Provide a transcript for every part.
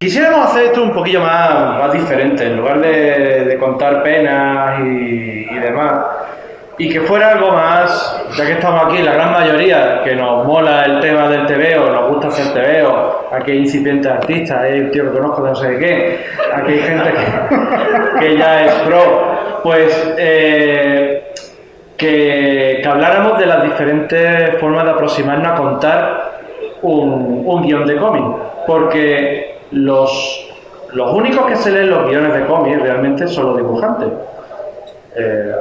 Quisiéramos hacer esto un poquillo más diferente, en lugar de contar penas y demás, y que fuera algo más, ya que estamos aquí, la gran mayoría, que nos mola el tema del TVO, nos gusta hacer TVO, aquí hay incipientes artistas, hay un tío que conozco de no sé qué, aquí hay gente que ya es pro, pues que habláramos de las diferentes formas de aproximarnos a contar un guión de cómic, porque los únicos que se leen los guiones de cómic realmente son los dibujantes.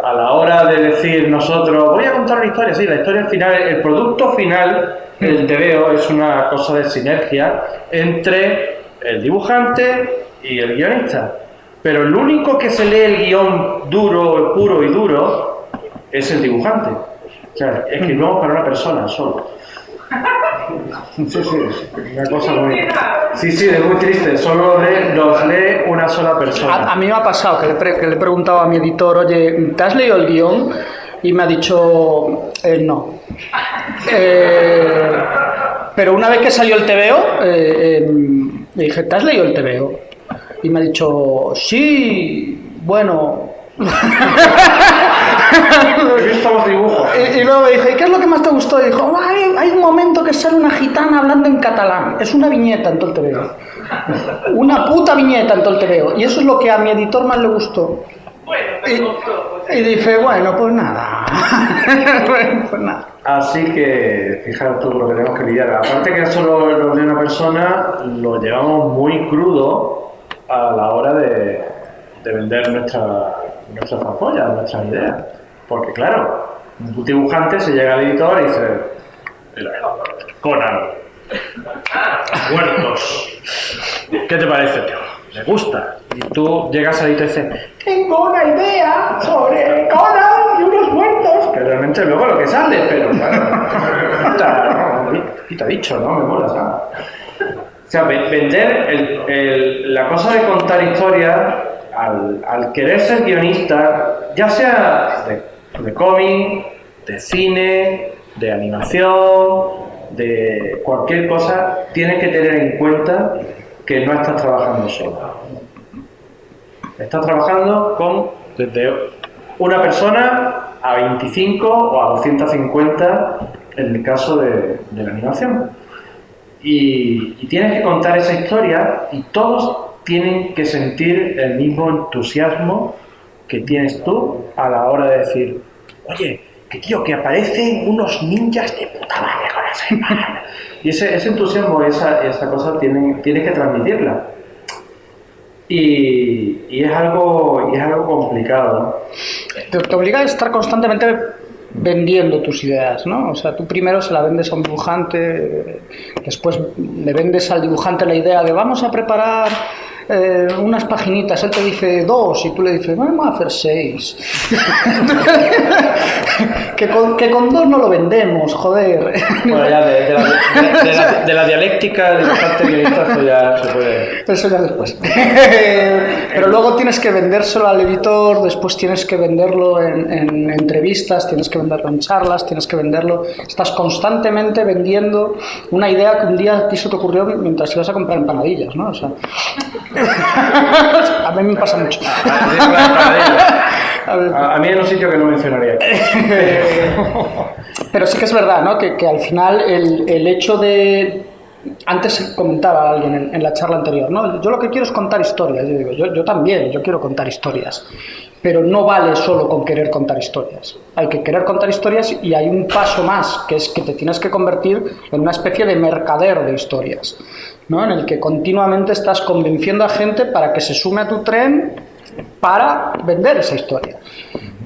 A la hora de decir nosotros, voy a contar una historia, sí, la historia final, el producto final, el TVO, es una cosa de sinergia entre el dibujante y el guionista. Pero el único que se lee el guión duro, puro y duro, es el dibujante. O sea, escribimos para una persona solo. Sí, una cosa muy... Sí, es muy triste, solo los lee una sola persona. A mí me ha pasado que le he preguntado a mi editor, oye, ¿te has leído el guión? Y me ha dicho, no. Pero una vez que salió el TVO, le dije, ¿te has leído el TVO? Y me ha dicho, sí, bueno... He visto los dibujos. Y luego me dije, ¿qué es lo que más te gustó? Y dijo, hay un momento que sale una gitana hablando en catalán. Es una viñeta en todo el TVO. Una puta viñeta en todo el TVO. Y eso es lo que a mi editor más le gustó. Y dije, bueno, pues nada. Pues nada. Así que, fijaros tú lo que tenemos que lidiar. Aparte que solo lo de una persona, lo llevamos muy crudo a la hora de vender nuestras fanfollas, nuestras ideas. Porque claro, un dibujante se llega al editor y dice, Conan, muertos, ¿qué te parece, tío? ¿Le gusta? Y tú llegas al editor y dices, tengo una idea sobre Conan y unos muertos, que realmente luego lo que sale, pero claro, quita dicho, ¿no? Me mola, ¿sabes? O sea, vender la cosa de contar historias, al querer ser guionista, ya sea de cómic, de cine, de animación, de cualquier cosa, tienes que tener en cuenta que no estás trabajando solo. Estás trabajando desde una persona a 25 o a 250 en el caso de la animación. Y tienes que contar esa historia y todos tienen que sentir el mismo entusiasmo que tienes tú a la hora de decir, oye, que tío, que aparecen unos ninjas de puta madre con esa imagen. Y ese entusiasmo, esa cosa tienes que transmitirla. Y es algo complicado. Te obliga a estar constantemente vendiendo tus ideas, ¿no? O sea, tú primero se la vendes a un dibujante, después le vendes al dibujante la idea de vamos a preparar unas paginitas, él te dice 2 y tú le dices vamos a hacer 6. que con 2 no lo vendemos, joder. Bueno, ya de la dialéctica de dibujante guionista ya se puede... Eso ya después. Pero luego tienes que vendérselo al editor, después tienes que venderlo en entrevistas, tienes que venderlo en charlas, tienes que venderlo... Estás constantemente vendiendo una idea que un día a ti se te ocurrió mientras ibas a comprar empanadillas, ¿no? O sea... A mí me pasa mucho. A mí en un sitio que no mencionaría. Pero sí que es verdad, ¿no? Que al final el hecho de... Antes comentaba alguien en la charla anterior, ¿no? Yo lo que quiero es contar historias. Yo digo, yo también, yo quiero contar historias. Pero no vale solo con querer contar historias. Hay que querer contar historias y hay un paso más, que es que te tienes que convertir en una especie de mercader de historias, ¿no? En el que continuamente estás convenciendo a gente para que se sume a tu tren para vender esa historia,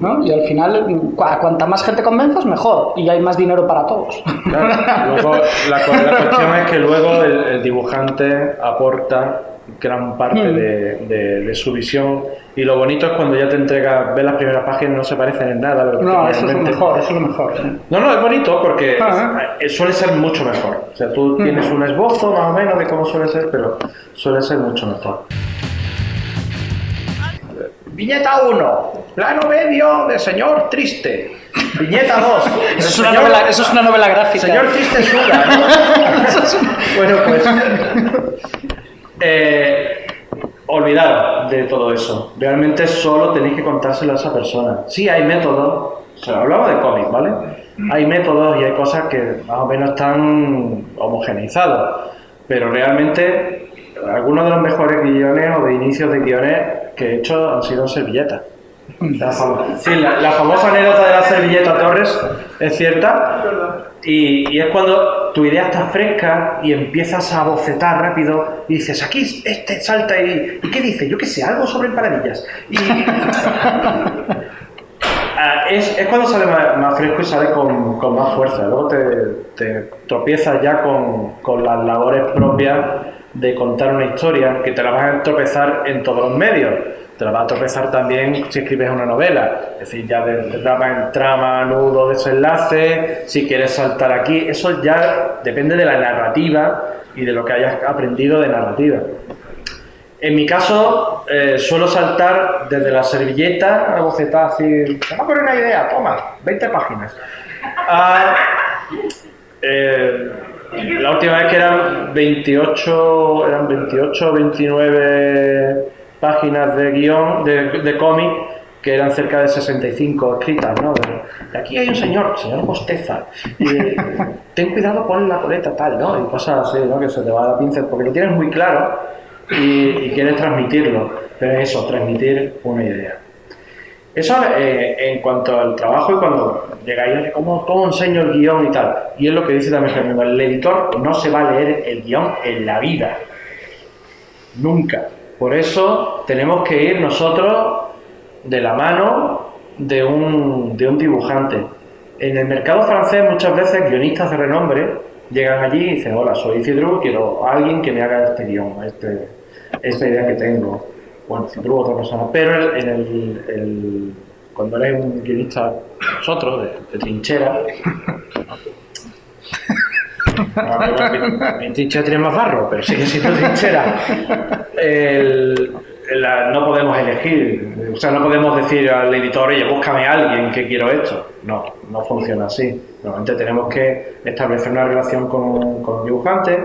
¿no? Y al final, cuanta más gente convenzas, mejor, y hay más dinero para todos. Claro. Luego, la cuestión es que luego el dibujante aporta gran parte de su visión, y lo bonito es cuando ya te entrega, ves las primeras páginas, no se parecen en nada a lo que no, eso es lo mejor, eso es lo mejor. No, es bonito porque suele ser mucho mejor. O sea, tú tienes un esbozo más o menos de cómo suele ser, pero suele ser mucho mejor. Viñeta 1, plano medio de Señor Triste. Viñeta 2. Eso es una novela gráfica. Señor Triste suda, ¿no? Bueno, pues Olvidaros de todo eso. Realmente solo tenéis que contárselo a esa persona. Sí, hay métodos. O sea, hablamos de cómics, ¿vale? Hay métodos y hay cosas que más o menos están homogeneizados. Pero realmente, algunos de los mejores guiones o de inicios de guiones que he hecho han sido en servilletas. La famosa anécdota de la servilleta Torres es cierta. Y es cuando tu idea está fresca y empiezas a bocetar rápido y dices, aquí este salta ¿y qué dice? Yo qué sé, algo sobre empanadillas. Y es cuando sale más fresco y sale con más fuerza. Luego te tropiezas ya con las labores propias de contar una historia, que te la vas a tropezar en todos los medios. Te la vas a tropezar también si escribes una novela, es decir, ya de trama, nudo, desenlace, si quieres saltar aquí, eso ya depende de la narrativa y de lo que hayas aprendido de narrativa. En mi caso, suelo saltar desde la servilleta a bocetar así, se me ocurre una idea, toma, 20 páginas. La última vez que eran 28, 29 páginas de guión, de cómic, que eran cerca de 65 escritas, ¿no? De aquí hay un señor bosteza, ten cuidado con la coleta tal, ¿no? Y cosas así, ¿no? Que se te va a la pinza, porque lo tienes muy claro y quieres transmitirlo, pero eso, transmitir una idea. Eso en cuanto al trabajo y cuando llegáis, ¿cómo enseño el guión y tal? Y es lo que dice también Germán, el editor no se va a leer el guión en la vida, nunca. Por eso tenemos que ir nosotros de la mano de un dibujante. En el mercado francés muchas veces guionistas de renombre llegan allí y dicen, hola, soy Cidru, quiero a alguien que me haga este guión, esta idea que tengo. Bueno, Cidru otra persona, pero cuando eres un guionista nosotros, de trinchera, mi trinchera tiene más barro, pero sigue siendo trinchera. No podemos elegir, o sea, no podemos decir al editor, oye, búscame a alguien que quiero esto. No funciona así. Normalmente tenemos que establecer una relación con un dibujante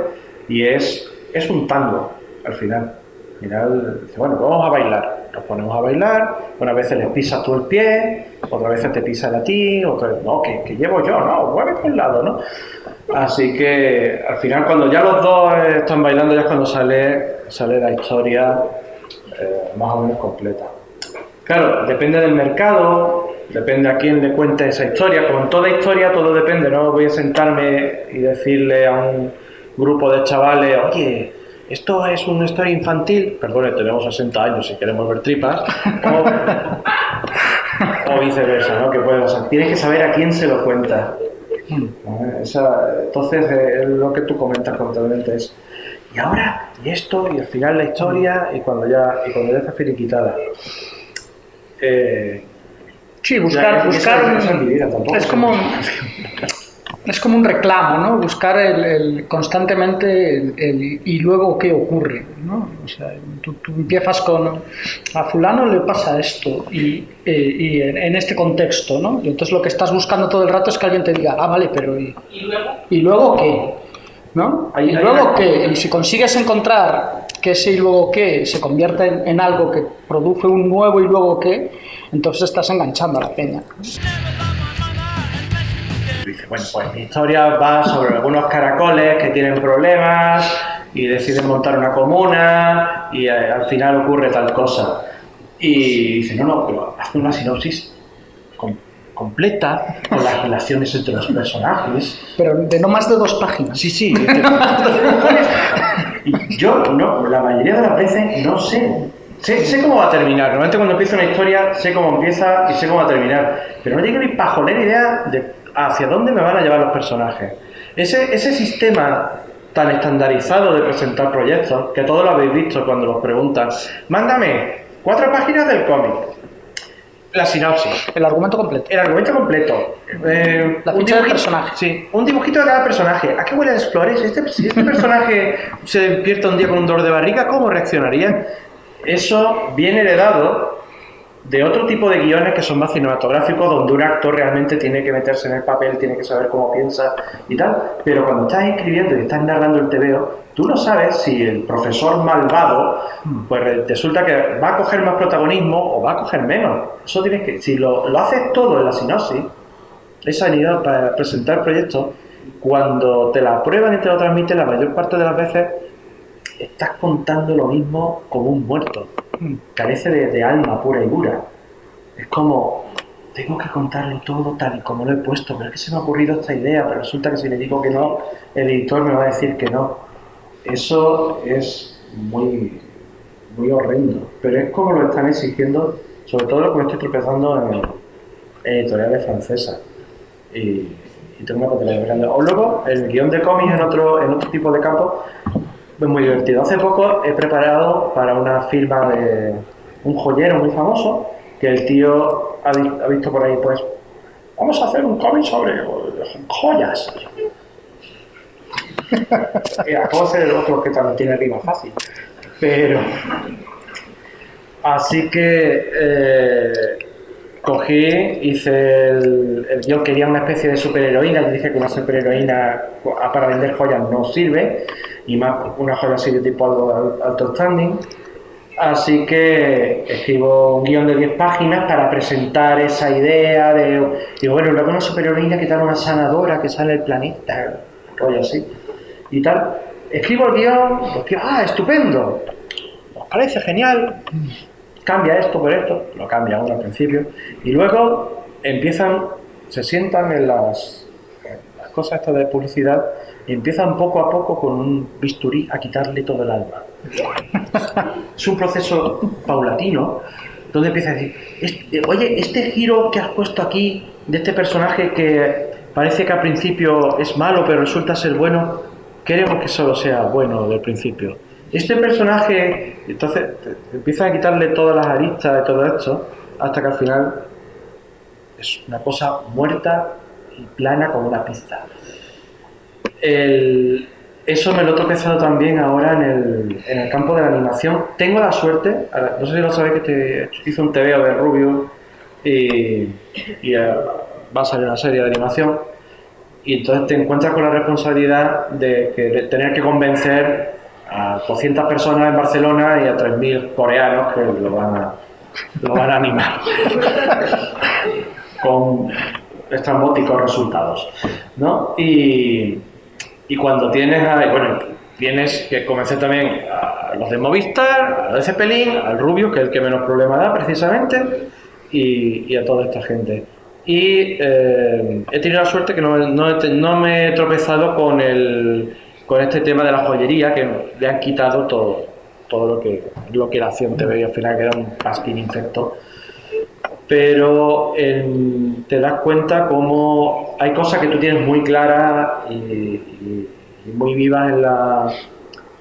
y es un tango al final. Al final, dice, bueno, vamos a bailar. Nos ponemos a bailar, unas veces les pisas tú el pie, otras veces te pisa a ti, no, que llevo yo, no, mueve por el lado, ¿no? Así que al final cuando ya los dos están bailando ya es cuando sale la historia más o menos completa. Claro, depende del mercado, depende a quién le cuente esa historia. Como en toda historia todo depende, no voy a sentarme y decirle a un grupo de chavales, oye, esto es una historia infantil, perdone, tenemos 60 años y queremos ver tripas, o viceversa, ¿no? Que puede pasar. Tienes que saber a quién se lo cuenta. Entonces es lo que tú comentas constantemente, es y ahora, y esto, y al final la historia, y cuando ya está finiquitada. Sí, buscar es como un reclamo, ¿no? Buscar constantemente y luego qué ocurre, ¿no? O sea, tú empiezas con a fulano le pasa esto y en este contexto, ¿no? Y entonces lo que estás buscando todo el rato es que alguien te diga, vale, pero ¿y luego qué? ¿No? ¿Y luego qué? Y si consigues encontrar que ese y luego qué se convierte en algo que produce un nuevo y luego qué, entonces estás enganchando a la peña. Dice, bueno, pues mi historia va sobre algunos caracoles que tienen problemas y deciden montar una comuna y al final ocurre tal cosa. Y dice, no, pero haz una sinopsis completa con las relaciones entre los personajes. Pero de no más de 2 páginas. Sí. Y yo, la mayoría de las veces no sé. Sé cómo va a terminar. Normalmente cuando empiezo una historia sé cómo empieza y sé cómo va a terminar. Pero no tengo ni pajolera idea de hacia dónde me van a llevar los personajes. Ese sistema tan estandarizado de presentar proyectos, que todos lo habéis visto cuando los preguntan, mándame 4 páginas del cómic. La sinopsis. El argumento completo. La ficha del personaje. Sí, un dibujito de cada personaje. ¿A qué huelen las flores? Si este personaje se despierta un día con un dolor de barriga, ¿cómo reaccionaría? Eso viene heredado de otro tipo de guiones que son más cinematográficos, donde un actor realmente tiene que meterse en el papel, tiene que saber cómo piensa y tal, pero cuando estás escribiendo y estás narrando el TVO, tú no sabes si el profesor malvado, pues resulta que va a coger más protagonismo o va a coger menos. Eso tienes que, si lo haces todo en la sinopsis, esa unidad para presentar el proyecto, cuando te la prueban y te lo transmiten, la mayor parte de las veces estás contando lo mismo como un muerto. Carece de alma pura y dura. Es como, tengo que contarlo todo tal y como lo he puesto, pero es que se me ha ocurrido esta idea, pero resulta que si le digo que no, el editor me va a decir que no. Eso es muy horrendo, pero es como lo están exigiendo, sobre todo lo que me estoy tropezando en editoriales francesas. Y tengo una papelera grande. O luego, el guión de cómics en otro tipo de campo es muy divertido. Hace poco he preparado para una firma de un joyero muy famoso, que el tío ha visto por ahí, pues, vamos a hacer un cómic sobre joyas. Acabo de ser otro que también tiene rima fácil. Pero... Así que... cogí, hice el guión, quería una especie de superheroína, le dije que una superheroína para vender joyas no sirve, y más una joya así de tipo alto standing. Así que escribo un guión de 10 páginas para presentar esa idea digo, bueno, luego una superheroína que tal, una sanadora que sale del planeta, rollo así, y tal. Escribo el guión, estupendo, ¿os parece genial? Cambia esto por esto, lo cambia uno al principio, y luego se sientan en las cosas estas de publicidad y empiezan poco a poco con un bisturí a quitarle todo el alma. Es un proceso paulatino, donde empieza a decir, oye, este giro que has puesto aquí, de este personaje que parece que al principio es malo, pero resulta ser bueno, queremos que solo sea bueno del principio. Este personaje, entonces empiezan a quitarle todas las aristas de todo esto, hasta que al final es una cosa muerta y plana como una pizza. Eso me lo he tropezado también ahora en el campo de la animación. Tengo la suerte, no sé si lo sabéis, que hice un TVO de Rubio y va a salir una serie de animación, y entonces te encuentras con la responsabilidad de tener que convencer a 200 personas en Barcelona y a 3.000 coreanos que lo van a animar con estrambóticos resultados, ¿no? Y cuando tienes que convencer también a los de Movistar, a los de Zeppelin, al Rubio, que es el que menos problema da precisamente, y a toda esta gente. Y he tenido la suerte que no me he tropezado con este tema de la joyería, que le han quitado todo lo que era acción TV, y al final queda un pasquín infecto. Pero te das cuenta cómo hay cosas que tú tienes muy claras y muy vivas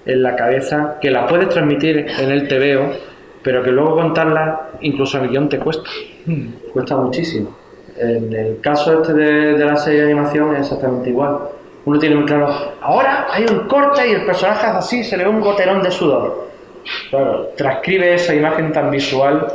en la cabeza, que las puedes transmitir en el TVO, pero que luego contarlas, incluso en el guión, te cuesta muchísimo. En el caso de la serie de animación es exactamente igual. Uno tiene muy claro, ahora hay un corte y el personaje hace así, se le ve un goterón de sudor. Claro, transcribe esa imagen tan visual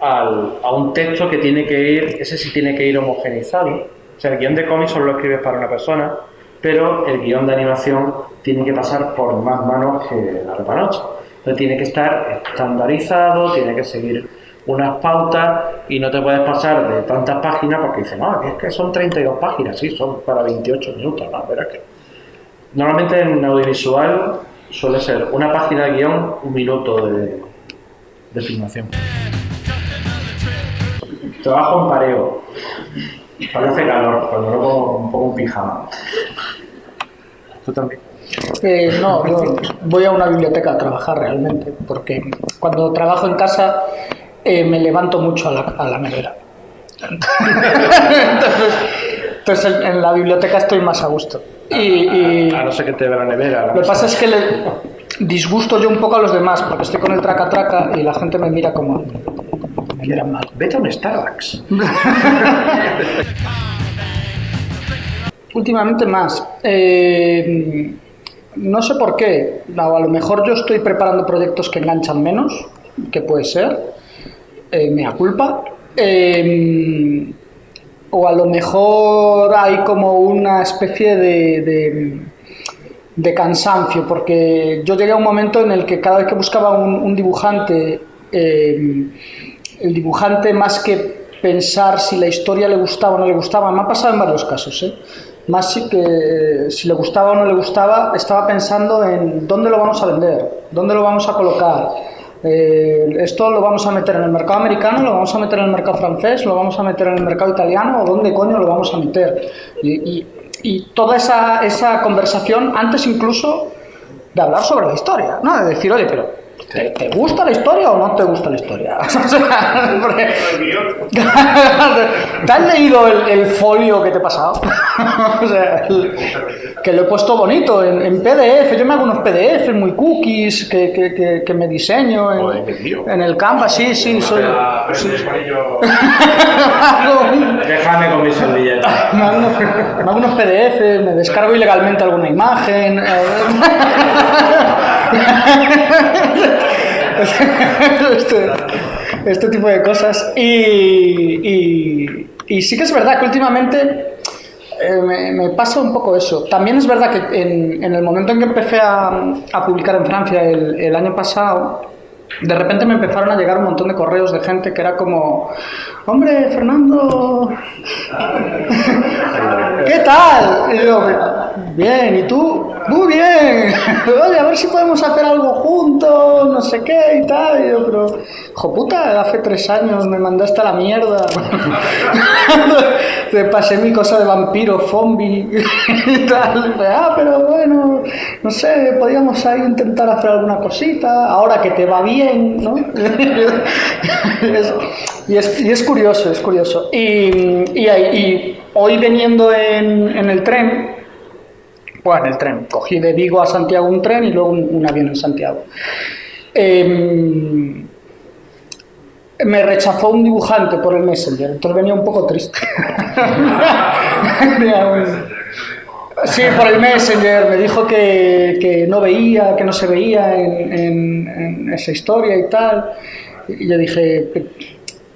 a un texto que tiene que ir, ese sí tiene que ir homogeneizado. O sea, el guión de cómic solo lo escribes para una persona, pero el guión de animación tiene que pasar por más manos que la repanocha. Entonces tiene que estar estandarizado, tiene que seguir unas pautas, y no te puedes pasar de tantas páginas porque dicen, no, es que son 32 páginas, sí, son para 28 minutos, ¿no? Pero es que normalmente en audiovisual suele ser una página de guión, 1 minuto de filmación. Trabajo en pareo. Cuando hace calor, cuando no pongo un pijama. ¿Tú también? No, yo voy a una biblioteca a trabajar realmente, porque cuando trabajo en casa me levanto mucho a la nevera. Entonces en la biblioteca estoy más a gusto. A no ser que te vea la nevera. Lo que pasa es que le disgusto yo un poco a los demás, porque estoy con el traca-traca y la gente me mira como... me miran mal. Vete a un Starbucks. Últimamente más. No sé por qué. A lo mejor yo estoy preparando proyectos que enganchan menos, que puede ser. mea culpa. O a lo mejor hay como una especie de cansancio, porque yo llegué a un momento en el que cada vez que buscaba un dibujante, el dibujante, más que pensar si la historia le gustaba o no le gustaba, me ha pasado en varios casos, más que si le gustaba o no le gustaba, estaba pensando en dónde lo vamos a vender, dónde lo vamos a colocar. Esto lo vamos a meter en el mercado americano, lo vamos a meter en el mercado francés, lo vamos a meter en el mercado italiano, o dónde coño lo vamos a meter. Y toda esa conversación, antes incluso de hablar sobre la historia, ¿no? De decir, oye, pero ¿te gusta la historia o no te gusta la historia? O sea, porque... ¿Te has leído el folio que te he pasado? O sea, que lo he puesto bonito en PDF. Yo me hago unos PDF muy cookies que me diseño en el Canva. Sí, soy... Déjame con mi servilleta. Me hago unos PDF, me descargo ilegalmente alguna imagen. Este tipo de cosas. Y sí que es verdad que últimamente me pasa un poco eso. También es verdad que en el momento en que empecé a publicar en Francia el año pasado, de repente me empezaron a llegar un montón de correos de gente que era como: hombre, Fernando, ¿qué tal? Y yo, bien, ¿y tú? Muy bien. Oye, a ver si podemos hacer algo juntos, no sé qué y tal. Y yo, pero, hijo puta, hace 3 años me mandaste a la mierda. Te pasé mi cosa de vampiro, zombie y tal. Pero bueno, no sé, podíamos ahí intentar hacer alguna cosita, ahora que te va bien, ¿no? Y es curioso, es curioso. Y hoy viniendo en el tren, bueno, en el tren, cogí de Vigo a Santiago un tren y luego un avión en Santiago. Me rechazó un dibujante por el Messenger, entonces venía un poco triste. Sí, por el Messenger, me dijo que no veía, que no se veía en esa historia y tal. Y yo dije,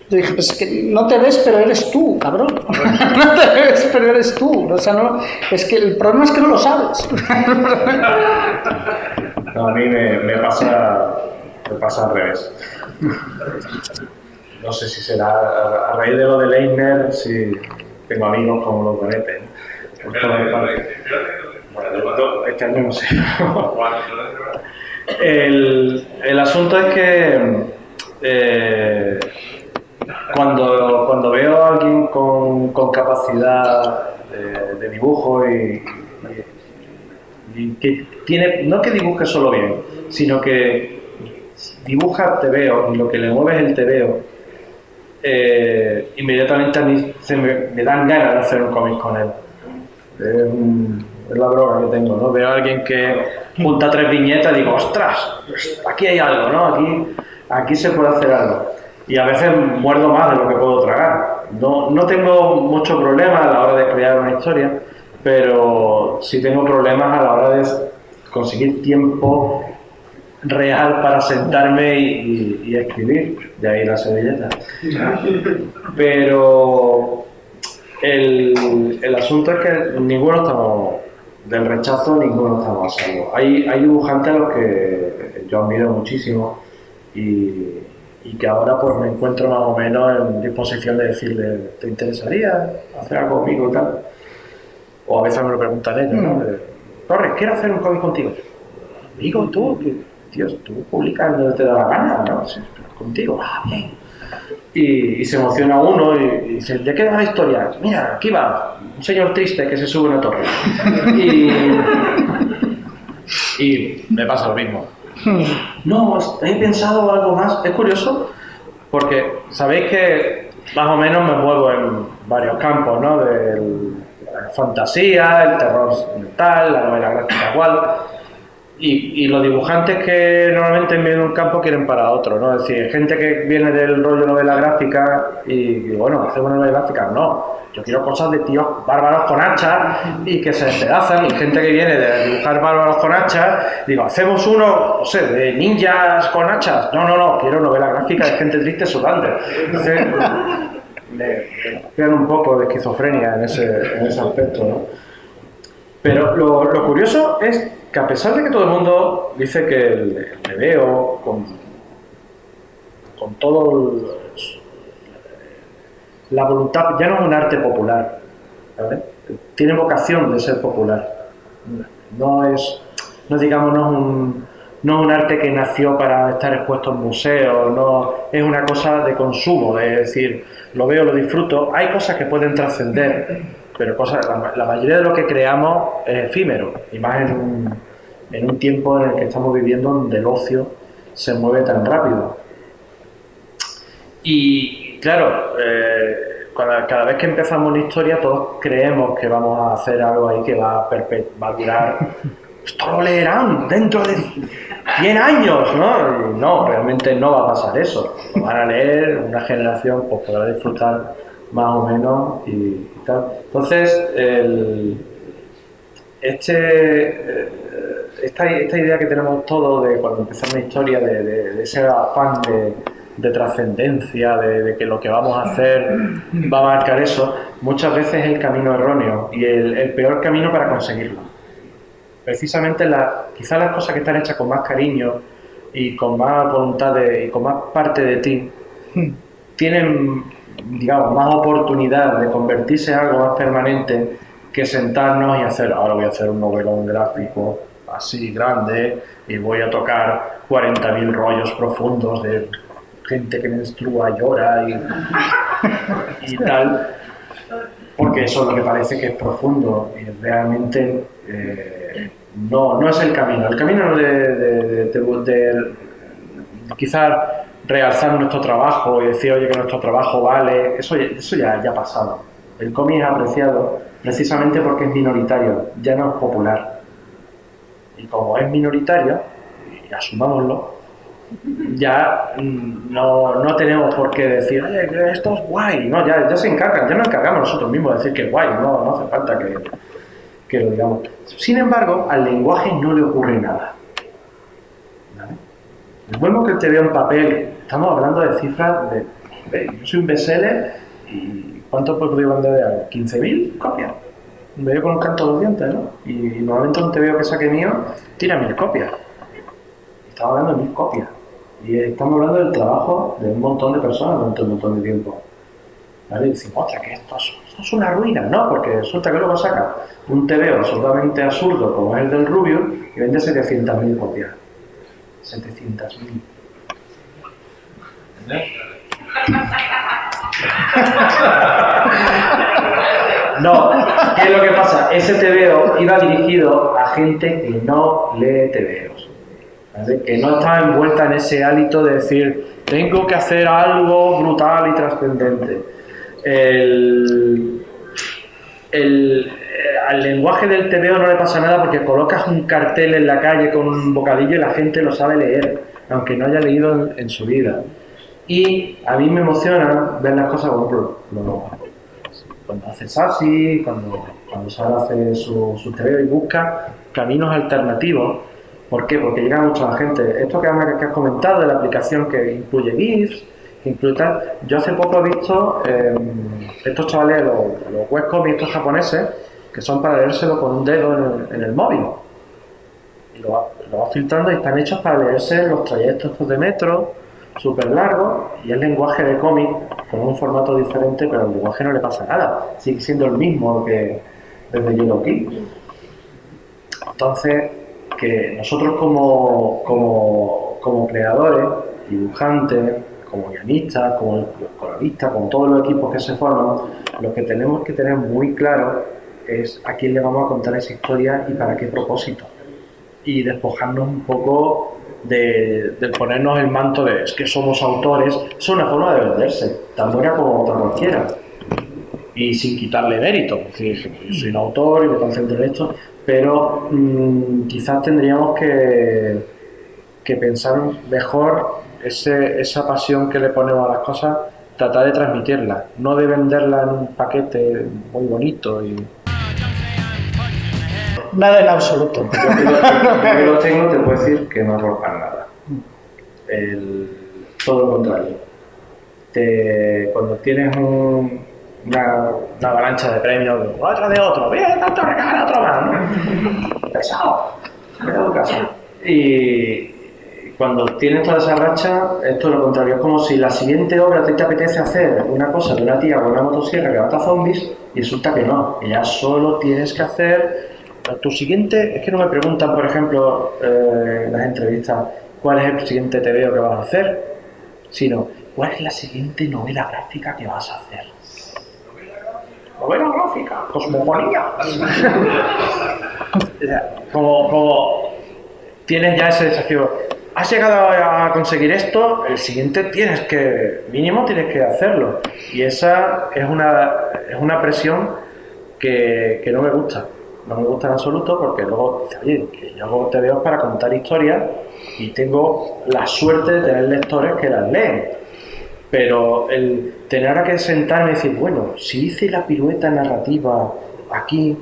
pues que no te ves, pero eres tú, cabrón. No te ves, pero eres tú. O sea, no, es que el problema es que no lo sabes. No, a mí me pasa al revés. No sé si será a raíz de lo de Leitner, si tengo amigos como los Bonete, ¿no? Bueno, este año no sé. El asunto es que cuando veo a alguien con capacidad de dibujo y que tiene, no que dibuje solo bien, sino que dibuja tebeo y lo que le mueve es el tebeo, inmediatamente a mí me dan ganas de hacer un cómic con él. Es la droga que tengo, ¿no? Veo a alguien que junta 3 viñetas y digo, ostras, aquí hay algo, ¿no? Aquí se puede hacer algo. Y a veces muerdo más de lo que puedo tragar. No tengo mucho problema a la hora de crear una historia, pero sí tengo problemas a la hora de conseguir tiempo real para sentarme y escribir. De ahí la servilleta. Pero el asunto es que ninguno estamos del rechazo, ninguno estamos a salvo. Hay dibujantes a los que yo admiro muchísimo y que ahora pues me encuentro más o menos en disposición de decirle, ¿te interesaría hacer algo conmigo y tal? O a veces me lo preguntan ellos, ¿no? Torres, quiero hacer un cómic contigo. Amigo, tú, Dios, tú publicas donde te da la gana, ¿no? Sí, pero contigo, bien. Y se emociona uno y dice, ¿de qué va la historia? Mira, aquí va, un señor triste que se sube a una torre. Y me pasa lo mismo. No, he pensado algo más. Es curioso porque sabéis que más o menos me muevo en varios campos, ¿no? De la fantasía, el terror mental, la novela gráfica igual. Y los dibujantes que normalmente vienen de un campo quieren para otro, ¿no? Es decir, gente que viene del rollo novela gráfica y bueno, hacemos novela gráfica, no. Yo quiero cosas de tíos bárbaros con hachas y que se despedazan, y gente que viene de dibujar bárbaros con hachas, digo, hacemos uno, no sé, de ninjas con hachas. No, quiero novela gráfica de gente triste sudando. Entonces, me crean un poco de esquizofrenia en ese aspecto, ¿no? Pero lo curioso es que a pesar de que todo el mundo dice que el TVO, con todo la voluntad, ya no es un arte popular, ¿vale? Tiene vocación de ser popular. No es un arte que nació para estar expuesto en museos, no es una cosa de consumo, es decir, lo veo, lo disfruto. Hay cosas que pueden trascender, pero la mayoría de lo que creamos es efímero, y más en un tiempo en el que estamos viviendo, donde el ocio se mueve tan rápido. Y claro, cada vez que empezamos una historia, todos creemos que vamos a hacer algo ahí que va a durar. Esto lo leerán dentro de 100 años, ¿no? Y no, realmente no va a pasar eso. Lo van a leer, una generación pues podrá disfrutar más o menos y tal. Entonces, esta idea que tenemos todos de cuando empezamos una historia, de ese afán de trascendencia, de que lo que vamos a hacer va a marcar eso, muchas veces es el camino erróneo y el peor camino para conseguirlo. Precisamente quizás las cosas que están hechas con más cariño y con más voluntad y con más parte de ti tienen, digamos, más oportunidad de convertirse en algo más permanente que sentarnos y hacer, ahora voy a hacer un novelón gráfico así grande y voy a tocar 40.000 rollos profundos de gente que menstrua, llora y tal, porque eso es lo que parece que es profundo y realmente no es el camino. El camino de quizás realzar nuestro trabajo y decir, oye, que nuestro trabajo vale, eso ya ha pasado. El cómic es apreciado precisamente porque es minoritario, ya no es popular. Y como es minoritario, y asumámoslo, ya no tenemos por qué decir, oye, que esto es guay. No, ya se encargan, ya nos encargamos nosotros mismos de decir que es guay, no hace falta que lo digamos. Sin embargo, al lenguaje no le ocurre nada. ¿Vale? El mismo que te veo en papel, estamos hablando de cifras yo soy un bestseller y ¿cuánto he podido vender de algo? 15.000 copias. Me veo con un canto de los dientes, ¿no? Y normalmente un TVO que saque mío tira 1.000 copias. Estamos hablando de 1.000 copias. Y estamos hablando del trabajo de un montón de personas durante un montón de tiempo. ¿Vale? Y decimos, otra, que esto es una ruina, ¿no? Porque resulta que luego saca un TVO absolutamente absurdo como es el del Rubius y vende 700.000 copias. 700.000. No, ¿qué es lo que pasa? Ese TVO iba dirigido a gente que no lee TVOs, ¿vale? Que no estaba envuelta en ese hálito de decir, tengo que hacer algo brutal y trascendente. Al lenguaje del TVO no le pasa nada porque colocas un cartel en la calle con un bocadillo y la gente lo sabe leer, aunque no haya leído en su vida. Y a mí me emociona ver las cosas, por ejemplo, cuando hace Sasi, cuando Sara hace su TVO y busca caminos alternativos. ¿Por qué? Porque llega mucha más gente. Esto que has comentado de la aplicación que incluye GIFs, que incluye tal. Yo hace poco he visto estos chavales, los webcomics estos japoneses, que son para leérselo con un dedo en el móvil. Y lo va filtrando y están hechos para leerse los trayectos estos de metro, súper largos, y el lenguaje de cómic con un formato diferente, pero al lenguaje no le pasa nada. Sigue siendo el mismo que desde Yellow Key. Entonces, que nosotros como creadores, dibujantes, como guionistas, como coloristas, con todos los equipos que se forman, lo que tenemos que tener muy claro es a quién le vamos a contar esa historia y para qué propósito. Y despojarnos un poco de ponernos el manto de es que somos autores. Es una forma de venderse, tan buena como otra cualquiera. y sin quitarle mérito. Es decir, soy un autor y me concentro en esto, pero quizás tendríamos que pensar mejor esa pasión que le ponemos a las cosas, tratar de transmitirla, no de venderla en un paquete muy bonito y... Nada en absoluto. Yo que lo tengo, te puedo decir que no arrojan nada. Todo lo contrario. Cuando tienes una avalancha de premios, otro de otro, bien, tanto regalo, otro más, ¿no? Pesado, me da caso. Y cuando tienes toda esa racha, es todo lo contrario. Es como si la siguiente obra te apetece hacer una cosa de una tía con una motosierra que mata zombies y resulta que no, que ya solo tienes que hacer tu siguiente. Es que no me preguntan, por ejemplo, en las entrevistas, ¿cuál es el siguiente TVO que vas a hacer? Sino, ¿cuál es la siguiente novela gráfica que vas a hacer? Novela gráfica, cosmogonía. como tienes ya ese desafío. Has llegado a conseguir esto, el siguiente mínimo tienes que hacerlo. Y esa es una presión que no me gusta. No me gusta en absoluto porque luego, oye, que yo hago TVOs para contar historias y tengo la suerte de tener lectores que las leen. Pero el tener ahora que sentarme y decir, bueno, si hice la pirueta narrativa aquí,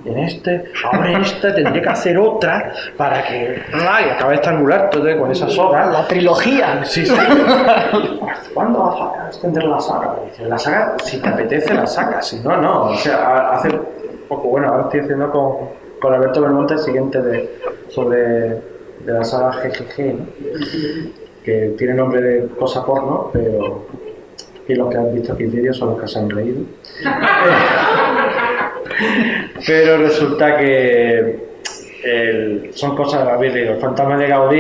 ahora en esta tendré que hacer otra para que acabe estrangular todo con esa soga. La trilogía. Sí. ¿Cuándo vas a extender la saga? La saga, si te apetece, la sacas, si no, no. O sea, hace poco, bueno, ahora estoy haciendo con Alberto Belmonte el siguiente de la saga GGG, ¿no? Que tiene nombre de cosa porno, pero y los que han visto aquí el vídeo son los que se han reído. Pero resulta que son cosas, habéis leído El fantasma de Gaudí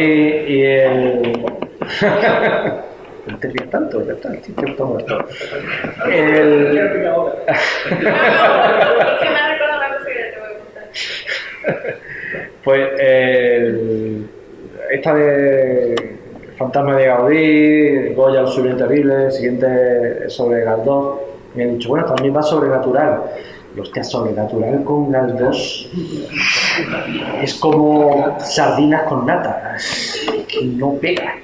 y no te ríes tanto, ya está, el chiste está muerto. Es que me ha recordado una cosa que te voy a contar. Pues esta de Fantasma de Gaudí, Goya, Los Sublimes Terribles, el siguiente sobre Galdós, me han dicho, bueno, también va sobrenatural. Y hostia, sobrenatural con Galdós es como sardinas con nata, que no pega,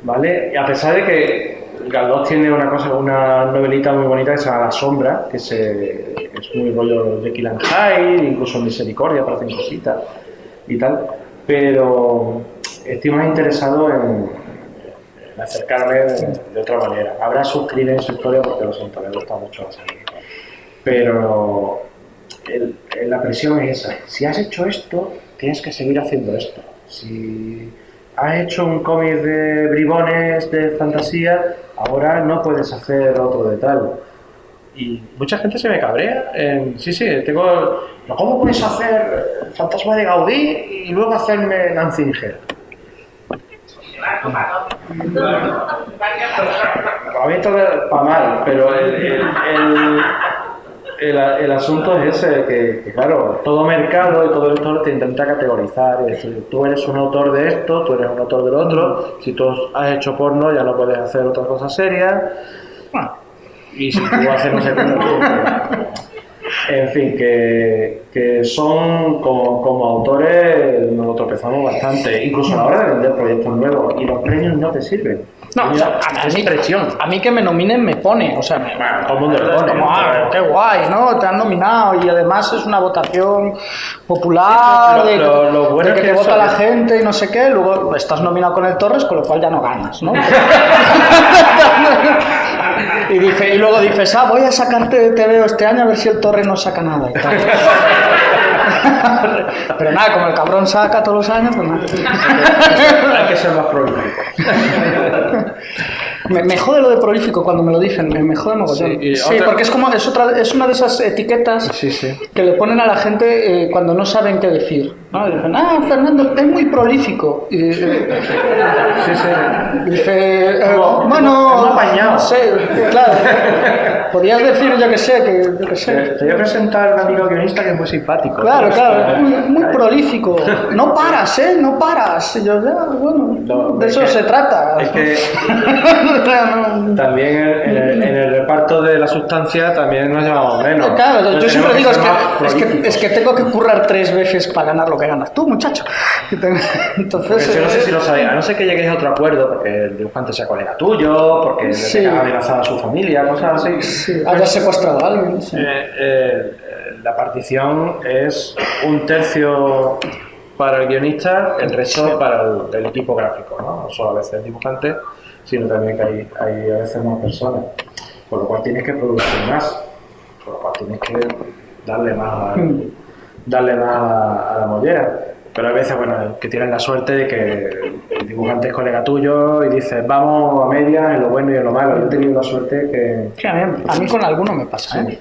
¿vale? Y a pesar de que Galdós tiene una novelita muy bonita que se llama La Sombra, que es muy rollo de Jekyll and Hyde, incluso Misericordia, parecen cositas y tal, pero estoy más interesado en acercarme de otra manera. Habrá sus crímenes, su historia, porque lo siento, me gusta mucho la serie. Pero la presión es esa. Si has hecho esto, tienes que seguir haciendo esto. Si has hecho un cómic de bribones de fantasía, ahora no puedes hacer otro de tal. Y mucha gente se me cabrea. ¿Cómo puedes hacer Fantasma de Gaudí y luego hacerme Nancy Inger? A mí esto es para mal, pero el asunto es ese, que claro, todo mercado y todo lector te intenta categorizar, es decir, tú eres un autor de esto, tú eres un autor del otro, si tú has hecho porno ya no puedes hacer otras cosas serias, y si tú haces no sé qué. En fin, que son como autores nos lo tropezamos bastante, incluso a la hora de vender proyectos nuevos, y los premios no te sirven. No, o sea, a mí que me nominen me pone, o sea, bueno, todo el mundo le pone. Como, qué guay, ¿no? Te han nominado y además es una votación popular, lo bueno de que es te que vota la gente y no sé qué, luego estás nominado con el Torres, con lo cual ya no ganas, ¿no? Y luego dices, voy a sacarte TVO este año a ver si el Torres no saca nada y tal. Pero nada, como el cabrón saca todos los años, pues nada. Hay que ser más prolífico. Me jode lo de prolífico cuando me lo dicen, me jode mogollón. Sí, porque es una de esas etiquetas que le ponen a la gente cuando no saben qué decir, ¿no? Y dicen, Fernando, es muy prolífico. Y, dice, bueno, apañado. No sé, claro. Podías decir, yo que sé, Te voy a presentar a un amigo guionista que es muy simpático. Claro, muy prolífico. No paras, no paras. Y yo, ya, bueno, No, de es eso que- se trata. Es que O sea, no- también en el reparto de la sustancia también nos llevamos menos. Claro, yo Entonces siempre digo, tenemos es ser que, más es que tengo que currar 3 veces para ganar lo que ganas tú, muchacho. Entonces, Porque yo no sé si lo sabéis, a no ser que lleguéis a otro acuerdo, porque el dibujante sea colega tuyo, porque le Sí. tengas amenazada a su familia, cosas así. sí, hayas secuestrado a alguien. Sí. La partición es 1/3 para el guionista, el resto para el equipo gráfico, ¿no? No solo a veces el dibujante, sino también que hay a veces más personas. Por lo cual tienes que producir más, por lo cual tienes que darle más a la mollera. Pero hay veces, bueno, que tienes la suerte de que el dibujante es colega tuyo y dices, vamos a medias en lo bueno y en lo malo. Yo he tenido la suerte que Sí, a mí con alguno me pasa, ¿eh?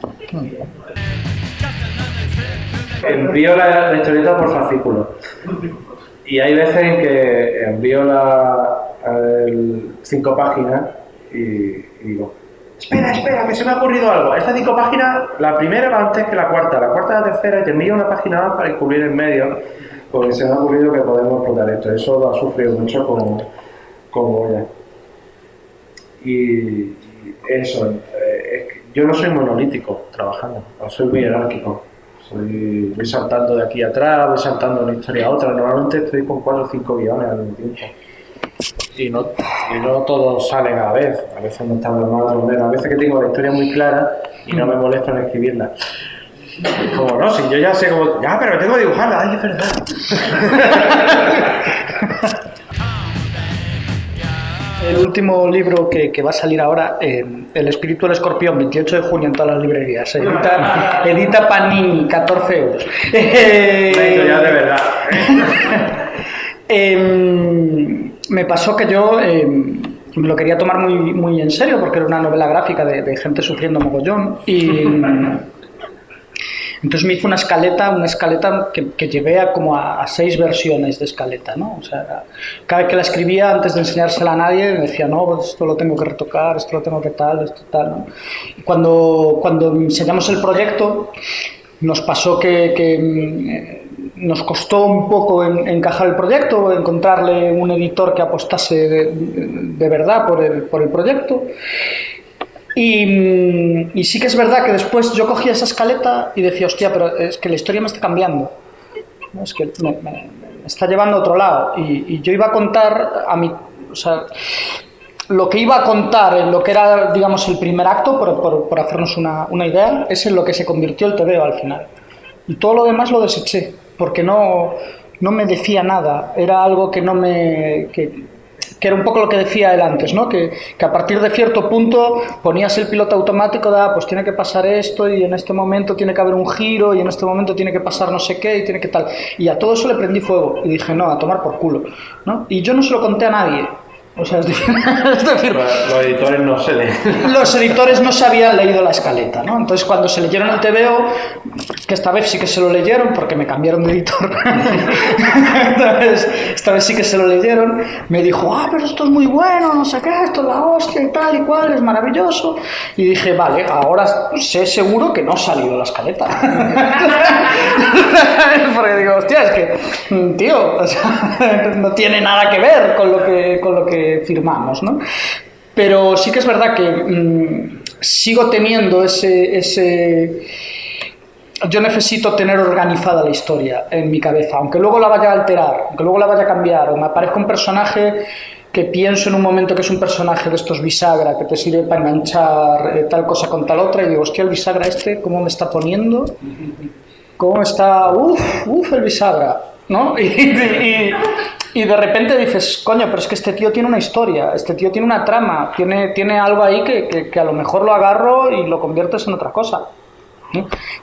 envío la historieta por fascículo. Y hay veces en que envío 5 páginas y digo, espera, que se me ha ocurrido algo. Estas 5 páginas, la primera va antes que la cuarta la tercera, y te envío una página más para incluir en medio, porque se me ha ocurrido que podemos explotar esto. Eso lo ha sufrido mucho con Goya. Y eso, es que yo no soy monolítico trabajando, no soy muy jerárquico. Voy saltando de aquí a atrás, voy saltando de una historia a otra. Normalmente estoy con 4 o 5 guiones al mismo tiempo. Y no todos salen a la vez. A veces no están los más menos. A veces que tengo la historia muy clara y no me molesto en escribirla. Como no, si yo ya sé cómo. Ya, pero tengo que dibujarla. Ay, es verdad. El último libro que va a salir ahora, El espíritu del escorpión, 28 de junio en todas las librerías. Edita Panini, 14 euros. Ya de verdad. Me pasó que yo me lo quería tomar muy, muy en serio porque era una novela gráfica de gente sufriendo mogollón y entonces me hice una escaleta que llevé a 6 versiones de escaleta, ¿no? O sea, cada vez que la escribía, antes de enseñársela a nadie, me decía, no, pues esto lo tengo que retocar, esto lo tengo que tal, esto tal, ¿no? Y cuando enseñamos el proyecto, nos pasó que nos costó un poco encajar el proyecto, encontrarle un editor que apostase de verdad por el proyecto. Y sí que es verdad que después yo cogía esa escaleta y decía, hostia, pero es que la historia me está cambiando, ¿no? Es que me está llevando a otro lado. Y yo iba a contar o sea, lo que iba a contar en lo que era, digamos, el primer acto, por hacernos una idea, es en lo que se convirtió el TVO al final. Y todo lo demás lo deseché, porque no me decía nada, era algo que no me... que era un poco lo que decía él antes, ¿no? Que a partir de cierto punto ponías el piloto automático de, pues tiene que pasar esto y en este momento tiene que haber un giro y en este momento tiene que pasar no sé qué y tiene que tal. Y a todo eso le prendí fuego y dije, no, a tomar por culo, ¿no? Y yo no se lo conté a nadie. O sea, es decir, Los editores no se leen. los editores no se habían leído la escaleta, ¿no? Entonces cuando se leyeron el TVO, que esta vez sí que se lo leyeron porque me cambiaron de editor, esta vez sí que se lo leyeron, me dijo, pero esto es muy bueno, no sé qué, esto es la hostia y tal y cual, es maravilloso. Y dije, vale, ahora sé seguro que no ha salido la escaleta. Porque digo, hostia, es que, tío, o sea, no tiene nada que ver con lo que firmamos, ¿no? Pero sí que es verdad que sigo teniendo ese... Yo necesito tener organizada la historia en mi cabeza, aunque luego la vaya a alterar, aunque luego la vaya a cambiar, o me aparezca un personaje que pienso en un momento que es un personaje de estos bisagra, que te sirve para enganchar tal cosa con tal otra, y digo, hostia, el bisagra este, ¿cómo me está poniendo? ¿Cómo está? El bisagra, ¿no? Y de repente dices, coño, pero es que este tío tiene una historia, este tío tiene una trama, tiene algo ahí que a lo mejor lo agarro y lo conviertes en otra cosa.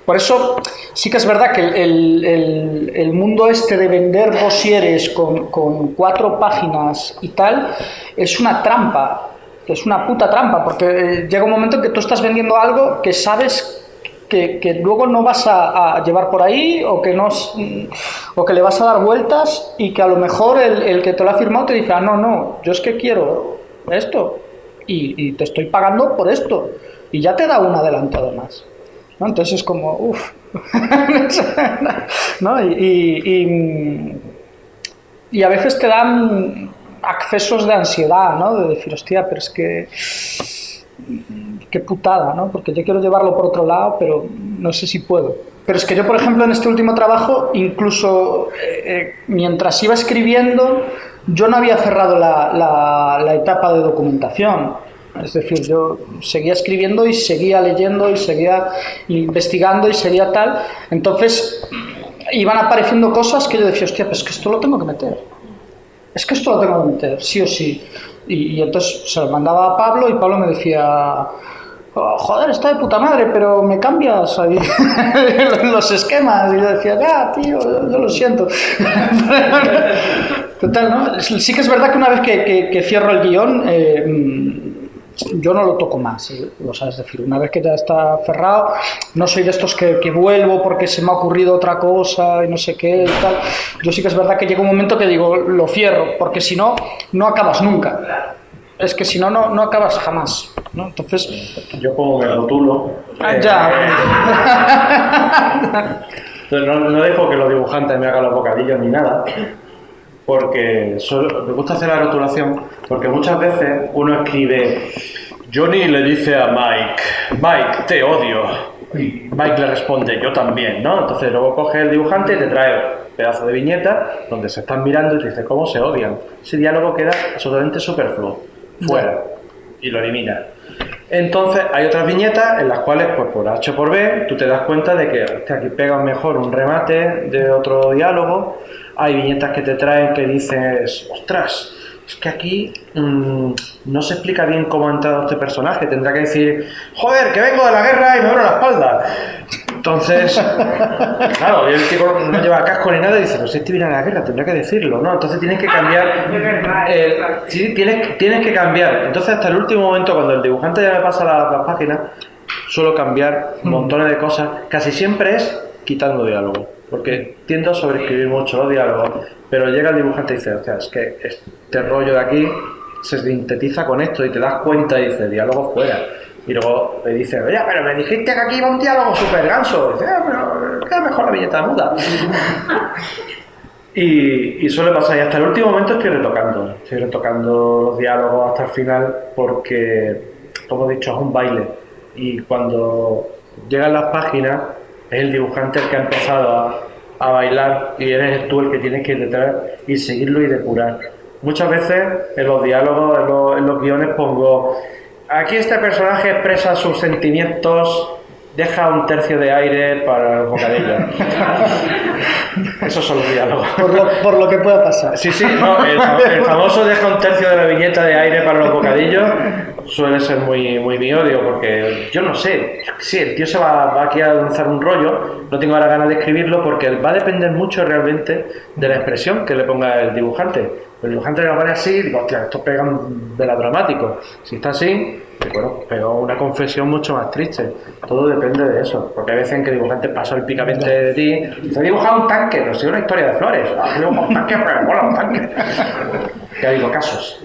Por eso sí que es verdad que el mundo este de vender dosieres con 4 páginas y tal es una trampa, es una puta trampa, porque llega un momento en que tú estás vendiendo algo que sabes que luego no vas a llevar por ahí o que le vas a dar vueltas y que a lo mejor el que te lo ha firmado te dice, no, yo es que quiero esto y te estoy pagando por esto. y ya te da un adelanto además, ¿no? Entonces es como, uff, ¿no? Y a veces te dan accesos de ansiedad, ¿no? De decir, hostia, pero es que qué putada, ¿no? Porque yo quiero llevarlo por otro lado, pero no sé si puedo. Pero es que yo, por ejemplo, en este último trabajo, incluso mientras iba escribiendo, yo no había cerrado la etapa de documentación. Es decir, yo seguía escribiendo y seguía leyendo y seguía investigando y seguía tal. Entonces, iban apareciendo cosas que yo decía, hostia, pues es que esto lo tengo que meter. Es que esto lo tengo que meter, sí o sí. Y entonces se lo mandaba a Pablo y Pablo me decía, oh, joder, está de puta madre, pero me cambias ahí los esquemas. Y yo decía, ya, tío, yo lo siento. Total, ¿no? Sí que es verdad que una vez que cierro el guión, yo no lo toco más, o sea, es decir, una vez que ya está cerrado, no soy de estos que vuelvo porque se me ha ocurrido otra cosa y no sé qué y tal. Yo sí que es verdad que llega un momento que digo, lo cierro, porque si no, no acabas nunca. Es que si no, no acabas jamás, ¿no? Entonces... Yo pongo el rótulo. Ya. No dejo que los dibujantes me hagan los bocadillos ni nada, porque me gusta hacer la rotulación, porque muchas veces uno escribe, Johnny le dice a Mike, te odio, y Mike le responde, yo también, ¿no? Entonces luego coge el dibujante y te trae un pedazo de viñeta donde se están mirando y te dice, ¿cómo se odian? Ese diálogo queda absolutamente superfluo, fuera, y lo elimina. Entonces hay otras viñetas en las cuales, pues por H o por B, tú te das cuenta de que aquí pegan mejor un remate de otro diálogo. Hay viñetas que te traen que dices, ostras, es que aquí no se explica bien cómo ha entrado este personaje, tendrá que decir, joder, que vengo de la guerra y me duele la espalda. Entonces, claro, el tipo no lleva casco ni nada y dice, pues este viene a la guerra, tendrá que decirlo, ¿no? Entonces tienes que cambiar, sí, tienes que cambiar. Entonces hasta el último momento, cuando el dibujante ya me pasa la página, suelo cambiar montones de cosas, casi siempre es quitando diálogo, porque tiendo a sobreescribir mucho los diálogos, pero llega el dibujante y dice, o sea, es que este rollo de aquí se sintetiza con esto y te das cuenta y dice, diálogo fuera. Y luego le dice, oye, pero me dijiste que aquí iba un diálogo súper ganso. Y dice, pero queda mejor la viñeta muda. y suele pasar, y hasta el último momento estoy retocando los diálogos hasta el final, porque, como he dicho, es un baile. Y cuando llegan las páginas, es el dibujante el que ha empezado a bailar y eres tú el que tienes que ir detrás y seguirlo y depurar. Muchas veces en los diálogos, en los guiones pongo, aquí este personaje expresa sus sentimientos, deja un tercio de aire para el bocadillo. Esos son los diálogos. Por lo que pueda pasar. Sí, no, el famoso deja un tercio de la viñeta de aire para los bocadillos suele ser muy mío, digo, porque yo no sé, sí, el tío se va aquí a lanzar un rollo, no tengo ahora ganas de escribirlo porque va a depender mucho realmente de la expresión que le ponga el dibujante. El dibujante lo pone así, digo, hostia, esto pega un dramático. Si está así, bueno, pega una confesión mucho más triste. Todo depende de eso, porque hay veces en que el dibujante pasa olímpicamente de ti, dice, he dibujado un tanque, no sé, una historia de flores, he dibujado un tanque, pero me mola un tanque. Que ha habido casos.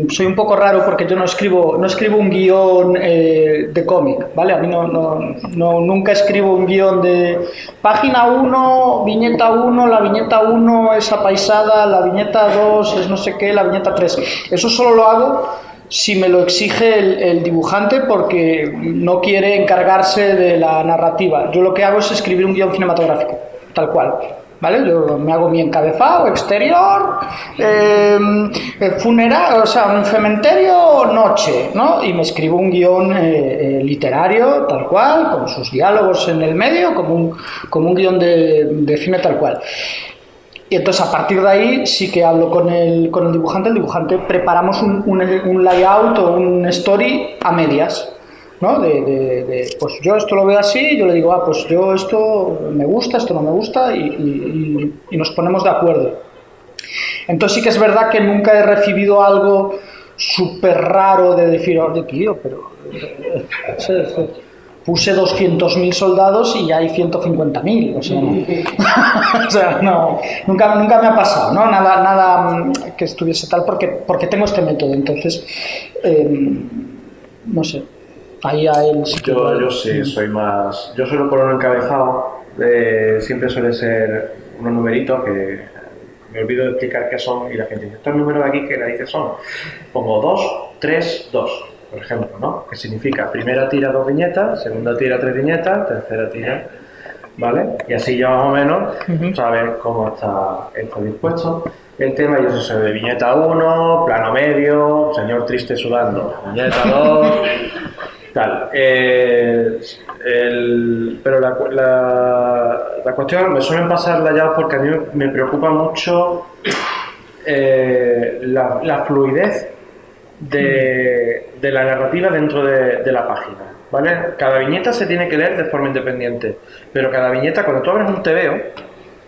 Soy un poco raro porque yo no escribo un guión de cómic, ¿vale? A mí nunca escribo un guión de página 1, viñeta 1, la viñeta 1 es apaisada, la viñeta 2 es no sé qué, la viñeta 3. Eso solo lo hago si me lo exige el dibujante porque no quiere encargarse de la narrativa. Yo lo que hago es escribir un guión cinematográfico, tal cual. ¿Vale? Yo me hago mi encabezado, exterior, funeral, o sea, un cementerio, noche, ¿no? Y me escribo un guión literario, tal cual, con sus diálogos en el medio, como un guión de cine tal cual. Y entonces a partir de ahí sí que hablo con el dibujante preparamos un layout o un story a medias, ¿no? Pues yo esto lo veo así, yo le digo, pues yo esto me gusta, esto no me gusta y nos ponemos de acuerdo. Entonces sí que es verdad que nunca he recibido algo súper raro de decir, oye tío, pero puse 200.000 soldados y hay 150.000, o sea, no. O sea, no, nunca me ha pasado, ¿no? Nada que estuviese tal porque tengo este método, entonces No sé. Ahí a él sí que... Yo sí, soy más... Yo suelo poner un encabezado, siempre suele ser unos numeritos que me olvido de explicar qué son y la gente dice, estos números de aquí, ¿qué narices son? Pongo 2, 3, 2, por ejemplo, ¿no? Que significa primera tira 2 viñetas, segunda tira 3 viñetas, tercera tira, ¿vale? Y así ya más o menos sabes cómo está dispuesto. El tema, yo sé de viñeta 1, plano medio, señor triste sudando, viñeta 2, tal. Pero la cuestión, me suelen pasar layados porque a mí me preocupa mucho la fluidez de la narrativa dentro de la página, ¿vale? Cada viñeta se tiene que leer de forma independiente, pero cada viñeta, cuando tú abres un TVO,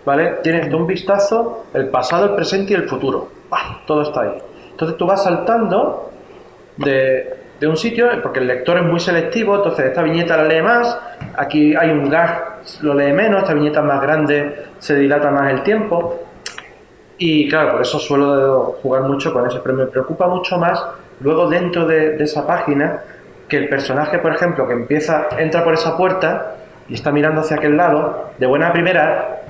¿vale? Tienes de un vistazo el pasado, el presente y el futuro. ¡Pah! Todo está ahí. Entonces tú vas saltando de un sitio, porque el lector es muy selectivo, entonces esta viñeta la lee más, aquí hay un gag, lo lee menos, esta viñeta es más grande, se dilata más el tiempo. Y claro, por eso suelo jugar mucho con eso, pero me preocupa mucho más luego dentro de esa página que el personaje, por ejemplo, que entra por esa puerta y está mirando hacia aquel lado, de buena primera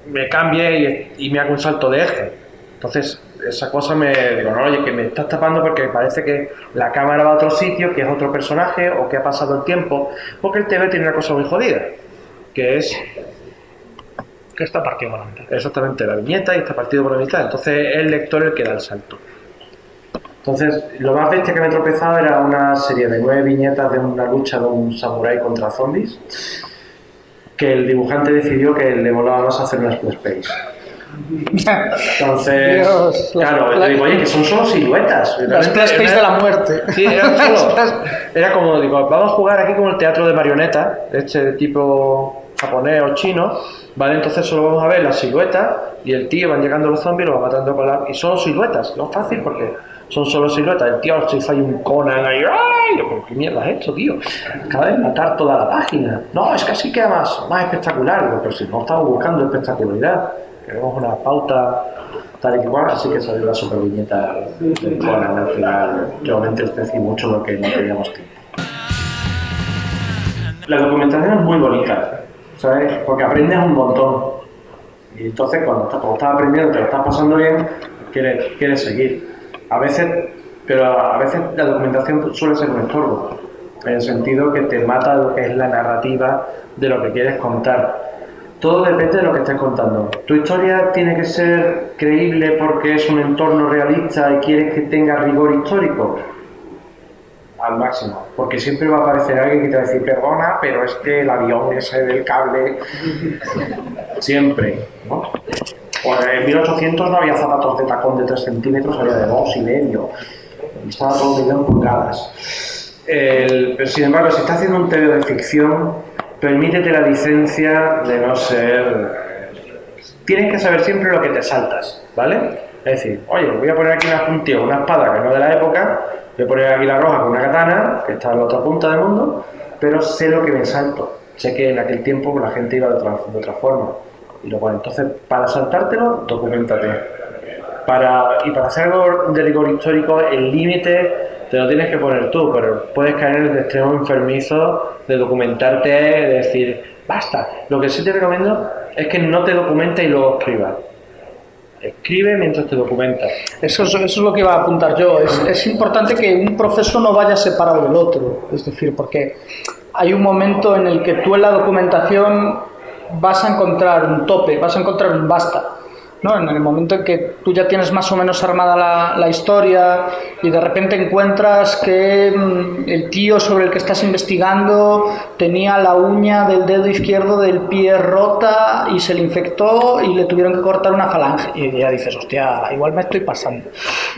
me cambie y me haga un salto de eje. Entonces esa cosa me digo, no, oye, que me estás tapando porque parece que la cámara va a otro sitio, que es otro personaje o que ha pasado el tiempo, porque el TV tiene una cosa muy jodida, que es que está partido por la mitad. Exactamente, la viñeta y está partido por la mitad, entonces es el lector el que da el salto. Entonces, lo más bestia que me he tropezado era una serie de 9 viñetas de una lucha de un samurái contra zombies, que el dibujante decidió que le molaba más hacer una split space. Entonces, Dios, claro, le digo, oye, que son solo siluetas. Las split space de la muerte. Sí, era como, digo, vamos a jugar aquí como el teatro de marionetas, de tipo japonés o chino, ¿vale? Entonces solo vamos a ver las siluetas y el tío, van llegando los zombies, los va matando con y solo siluetas, no es fácil porque son solo siluetas. El tío se hizo ahí un Conan ahí, ¡ay! Yo, ¿qué mierda es esto, tío? Cada vez matar toda la página. No, es que así queda más espectacular. Digo, pero si no estamos buscando espectacularidad, queremos una pauta tal y cual, así que salió la super viñeta de Conan al final. Yo me entristecí mucho porque no teníamos tiempo. La documentación es muy bonita, ¿sabes? Porque aprendes un montón. Y entonces cuando estás aprendiendo, te lo estás pasando bien, quieres seguir. A veces la documentación suele ser un estorbo, en el sentido que te mata lo que es la narrativa de lo que quieres contar. Todo depende de lo que estés contando. Tu historia tiene que ser creíble porque es un entorno realista y quieres que tenga rigor histórico. Al máximo, porque siempre va a aparecer alguien que te va a decir, perdona, pero es que el avión ese del cable, siempre, ¿no? Pues en 1800 no había zapatos de tacón de 3 centímetros, había de 2,5, y estaba todo medido en pulgadas. Pero sin embargo, si estás haciendo un TV de ficción, permítete la licencia de no ser... Tienes que saber siempre lo que te saltas, ¿vale? Es decir, oye, voy a poner aquí un tío, una espada que no es de la época, voy a poner aquí la roja con una katana, que está en la otra punta del mundo, pero sé lo que me salto. Sé que en aquel tiempo la gente iba de otra forma. Y luego, entonces, para saltártelo, documentate. Y para hacer algo de rigor histórico, el límite te lo tienes que poner tú, pero puedes caer en el extremo enfermizo de documentarte, de decir, basta. Lo que sí te recomiendo es que no te documentes y luego escribas. Escribe mientras te documentas. Eso es lo que iba a apuntar yo. Es importante que un proceso no vaya separado del otro. Es decir, porque hay un momento en el que tú en la documentación vas a encontrar un tope, vas a encontrar un basta, ¿no? En el momento en que tú ya tienes más o menos armada la historia y de repente encuentras que el tío sobre el que estás investigando tenía la uña del dedo izquierdo del pie rota y se le infectó y le tuvieron que cortar una falange, y ya dices, hostia, igual me estoy pasando,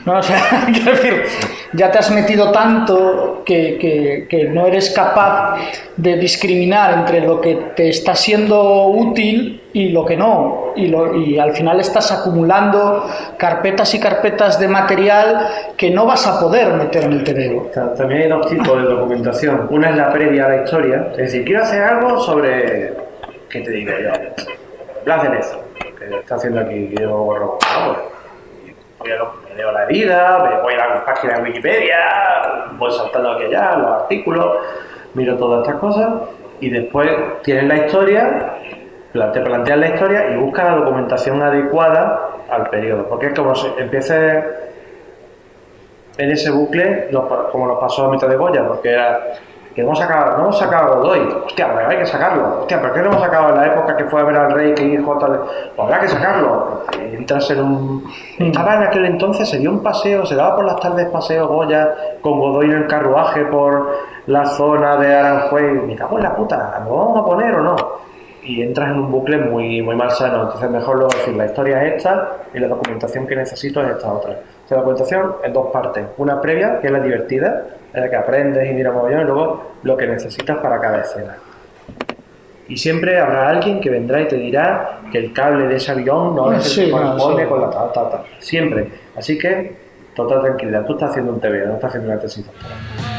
¿no? O sea, quiero decir, ya te has metido tanto que no eres capaz de discriminar entre lo que te está siendo útil y lo que no, y al final estás acumulando carpetas y carpetas de material que no vas a poder meter en el TVO. También hay dos tipos de documentación. Una es la previa a la historia, es decir, quiero hacer algo sobre, ¿qué te digo yo? Blas de Lezo, que está haciendo aquí Guillermo Borro. Voy a me leo la herida, me voy a la página de Wikipedia, voy saltando aquí y allá, los artículos, miro todas estas cosas y después tienes la historia, te planteas la historia y buscas la documentación adecuada al periodo, porque es como si empieces en ese bucle, como nos pasó a mitad de Goya, porque era que no hemos sacado Godoy, hostia, pero hay que sacarlo, hostia, ¿pero qué no hemos sacado en la época que fue a ver al rey que dijo tal? Pues habrá que sacarlo. Entras en un... Estaba en aquel entonces, se dio un paseo, se daba por las tardes paseo Goya con Godoy en el carruaje por la zona de Aranjuez, me cago en la puta, ¿lo vamos a poner o no? Y entras en un bucle muy, muy malsano, entonces mejor luego decir, la historia es esta y la documentación que necesito es esta otra. La documentación en dos partes, una previa, que es la divertida, en la que aprendes y miras mogollón, y luego lo que necesitas para cada escena. Y siempre habrá alguien que vendrá y te dirá que el cable de ese avión no es el que corresponde con la tal. Siempre. Así que, total tranquilidad, tú estás haciendo un TV, no estás haciendo una tesis doctoral.